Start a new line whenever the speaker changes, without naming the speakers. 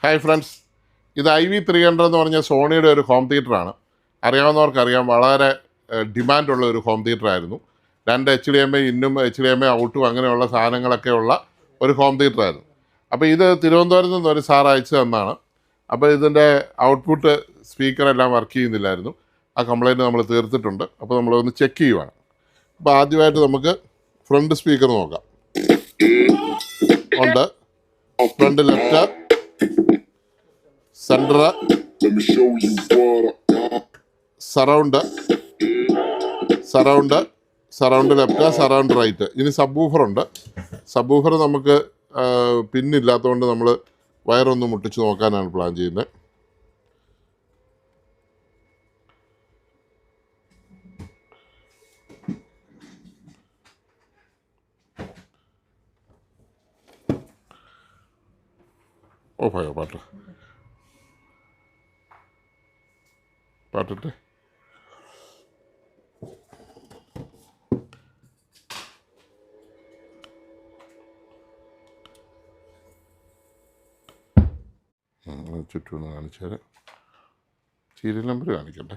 Hi friends, ഇത് IV300 എന്ന് പറഞ്ഞ സോണിയുടെ ഒരു ഹോം തിയേറ്ററാണ്. അറിയാവുന്നവർക്കറിയാം, വളരെ ഡിമാൻഡുള്ള ഒരു ഹോം തിയേറ്ററായിരുന്നു. 2 HDMI ഇന്നും HDMI ഔട്ടും അങ്ങനെയുള്ള സാധനങ്ങളൊക്കെ ഉള്ള ഒരു ഹോം തിയേറ്ററായിരുന്നു. അപ്പോൾ ഇത് തിരുവനന്തപുരത്ത് നിന്ന് ഒരു സാർ അയച്ചു തന്നാണ്. അപ്പോൾ ഇതിൻ്റെ ഔട്ട്പുട്ട് സ്പീക്കറെല്ലാം വർക്ക് ചെയ്യുന്നില്ലായിരുന്നു. ആ കംപ്ലയിൻറ്റ് നമ്മൾ തീർത്തിട്ടുണ്ട്. അപ്പോൾ നമ്മളൊന്ന് ചെക്ക് ചെയ്യുവാണ്. അപ്പോൾ ആദ്യമായിട്ട് നമുക്ക് ഫ്രണ്ട് സ്പീക്കർ നോക്കാം. ഉണ്ട്, front left, centre, surround left, surround right. ഇനി സബ് ഊഫറുണ്ട്. സബ് ഊഫർ നമുക്ക് പിന്നില്ലാത്തതുകൊണ്ട് നമ്മൾ വയറൊന്ന് മുട്ടിച്ച് നോക്കാനാണ് പ്ലാൻ ചെയ്യുന്നത്. ഓഫായോ പാട്ടിട്ട് ചുറ്റും കാണിച്ചാൽ സീരിയൽ നമ്പർ കാണിക്കണ്ടേ.